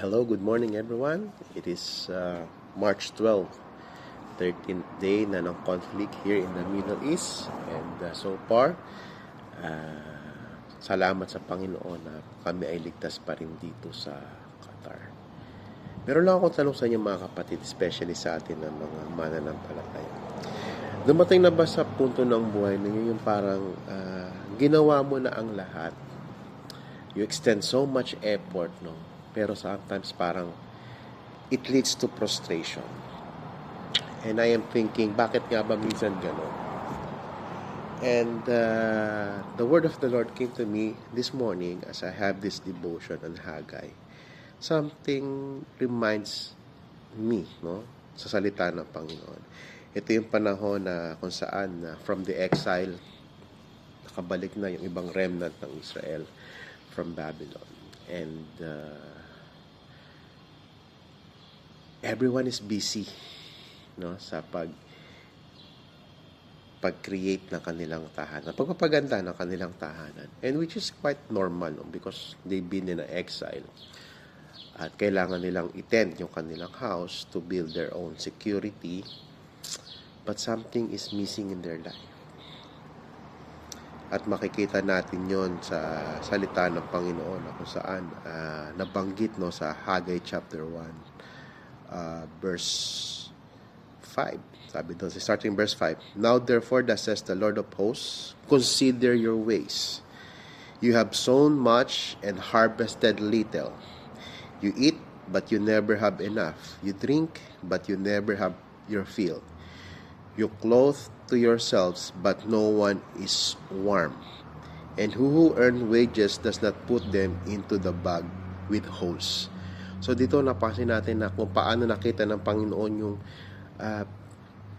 Hello, good morning everyone. It is March 12th, 13th day na ng conflict here in the Middle East. And so far, salamat sa Panginoon na kami ay ligtas pa rin dito sa Qatar. Meron lang akong tanong sa inyo mga kapatid, especially sa atin ng mga mananampalataya. Dumating na ba sa punto ng buhay ninyo yung parang ginawa mo na ang lahat? You extend so much effort, no? Pero sometimes parang it leads to frustration. And I am thinking, bakit nga ba minsan gano'n? And the word of the Lord came to me this morning as I have this devotion on Haggai. Something reminds me, no? Sa salita ng Panginoon. Ito yung panahon na kung saan from the exile, nakabalik na yung ibang remnant ng Israel from Babylon. And everyone is busy, no, sa pag-create ng kanilang tahanan, pagpapaganda ng kanilang tahanan, and which is quite normal, no, because they've been in an exile at kailangan nilang i-tend yung kanilang house to build their own security, but something is missing in their life. At makikita natin yon sa salita ng Panginoon na kung saan nabanggit, no, sa Haggai chapter 1 verse 5. Sabi doon, starting verse 5. Now therefore, thus says the Lord of hosts, consider your ways. You have sown much and harvested little. You eat, but you never have enough. You drink, but you never have your fill. You clothe to yourselves, but no one is warm. And who earn wages does not put them into the bag with holes. So dito napansin natin na kung paano nakita ng Panginoon yung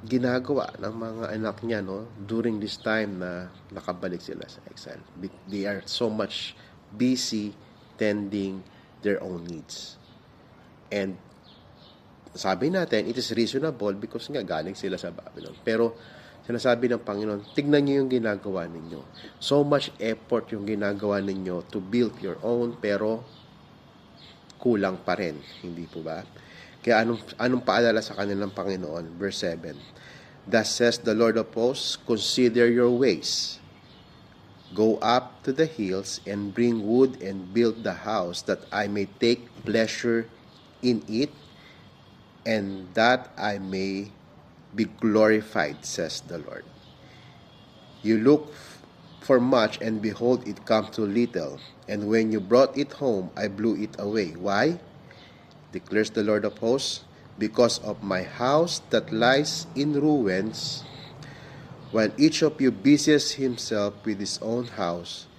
ginagawa ng mga anak niya, no, during this time na nakabalik sila sa exile. They are so much busy tending their own needs. And sabi natin, it is reasonable because nga galing sila sa Babylon. Pero sinasabi ng Panginoon, tignan niyo yung ginagawa ninyo. So much effort yung ginagawa ninyo to build your own, pero kulang pa rin. Hindi po ba? Kaya anong paalala sa kanilang Panginoon? Verse 7. Thus says the Lord of hosts, consider your ways. Go up to the hills and bring wood and build the house that I may take pleasure in it and that I may be glorified, says the Lord. You look for much, and behold, it comes to little. And when you brought it home, I blew it away. Why? Declares the Lord of hosts, because of my house that lies in ruins, while each of you busies himself with his own house.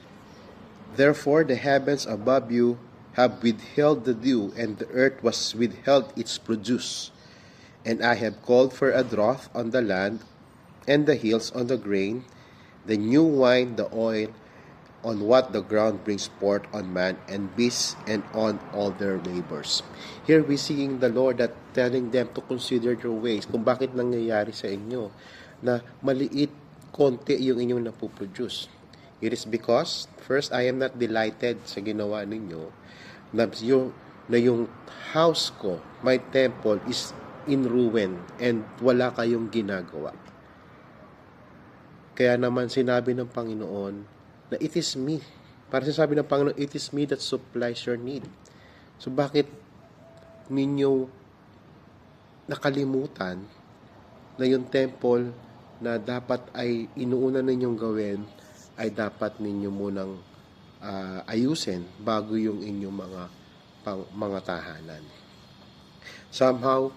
Therefore the heavens above you have withheld the dew, and the earth was withheld its produce. And I have called for a drought on the land, and the hills on the grain, the new wine, the oil, on what the ground brings forth on man and beasts, and on all their labors. Here we seeing the Lord that telling them to consider your ways, kung bakit nangyayari sa inyo na maliit, konti yung inyong napuproduce. It is because, first, I am not delighted sa ginawa ninyo, na yung house ko, my temple, is in ruin, and wala kayong ginagawa. Kaya naman sinabi ng Panginoon na it is me. Para sinasabi ng Panginoon, it is me that supplies your need. So bakit ninyo nakalimutan na yung temple na dapat ay inuuna ninyong gawin ay dapat ninyo munang ayusin bago yung inyong mga tahanan. Somehow,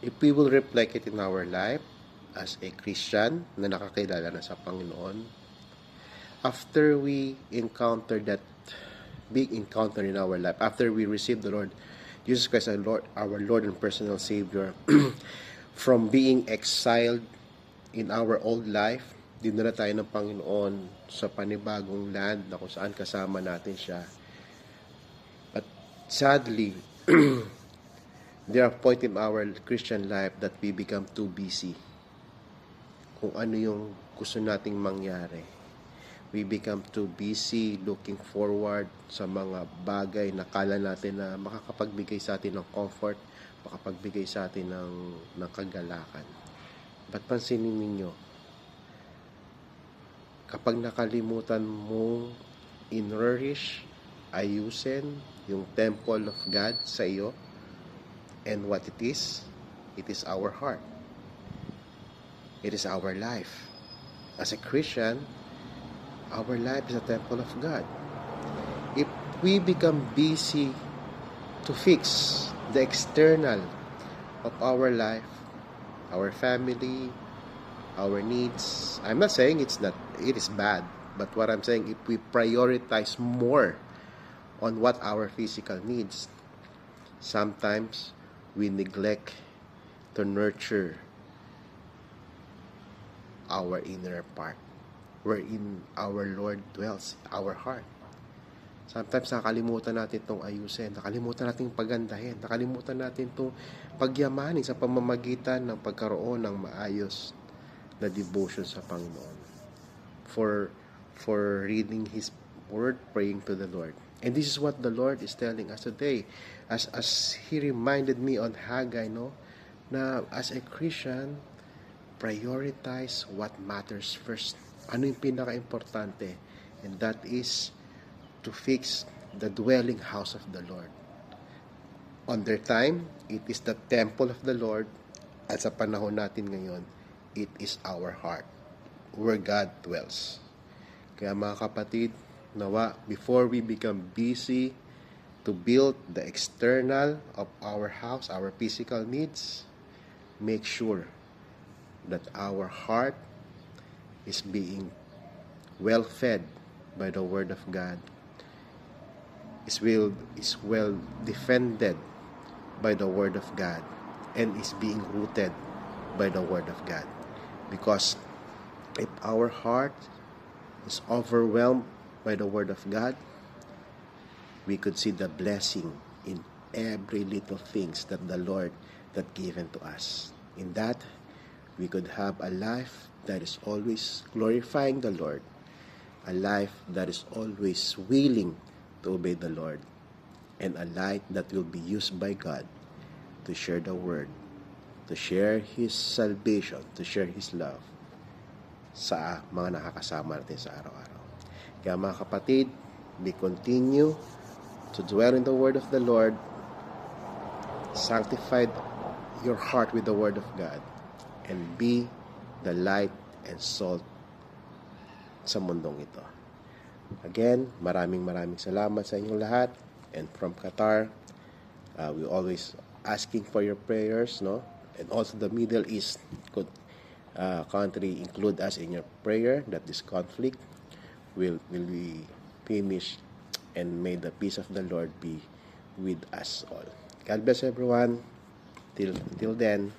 if we will reflect it in our life, as a Christian na nakakilala na sa Panginoon, after we encounter that big encounter in our life, after we receive the Lord Jesus Christ our Lord and personal Savior, from being exiled in our old life, dinala tayo ng Panginoon sa panibagong land na kung saan kasama natin siya. But sadly, there are points in our Christian life that we become too busy kung ano yung gusto nating mangyari. We become too busy looking forward sa mga bagay na kala natin na makakapagbigay sa atin ng comfort, makapagbigay sa atin ng kagalakan. Ba't pansinin ninyo, kapag nakalimutan mong in-nourish, ayusin yung temple of God sa iyo, and what it is our heart. It is our life. As a Christian, our life is a temple of God. If we become busy to fix the external of our life, our family, our needs, I'm not saying it is bad, but what I'm saying, if we prioritize more on what our physical needs, sometimes we neglect to nurture our inner part, wherein our Lord dwells, our heart. Sometimes nakalimutan natin itong ayusin, nakalimutan natin pagandahin, nakalimutan natin itong pagyamanin sa pamamagitan ng pagkaroon ng maayos na devotion sa Panginoon. For reading His Word, praying to the Lord. And this is what the Lord is telling us today. As He reminded me on Haggai, na as a Christian, prioritize what matters first. Ano yung pinaka-importante? And that is to fix the dwelling house of the Lord. On their time, it is the temple of the Lord. At sa panahon natin ngayon, it is our heart, where God dwells. Kaya mga kapatid, nawa, before we become busy to build the external of our house, our physical needs, make sure that our heart is being well fed by the Word of God, is well defended by the Word of God, and is being rooted by the Word of God. Because if our heart is overwhelmed by the Word of God, we could see the blessing in every little things that the Lord that given to us. In that, we could have a life that is always glorifying the Lord, a life that is always willing to obey the Lord, and a life that will be used by God to share the Word, to share His salvation, to share His love sa mga nakakasama natin sa araw-araw. Kaya mga kapatid, we continue to dwell in the Word of the Lord, sanctify your heart with the Word of God, and be the light and salt sa mundong ito. Again, maraming salamat sa inyong lahat. And from Qatar, we always asking for your prayers, and also the Middle East could country include us in your prayer that this conflict will be finished, and may the peace of the Lord be with us all. God bless everyone. Till then.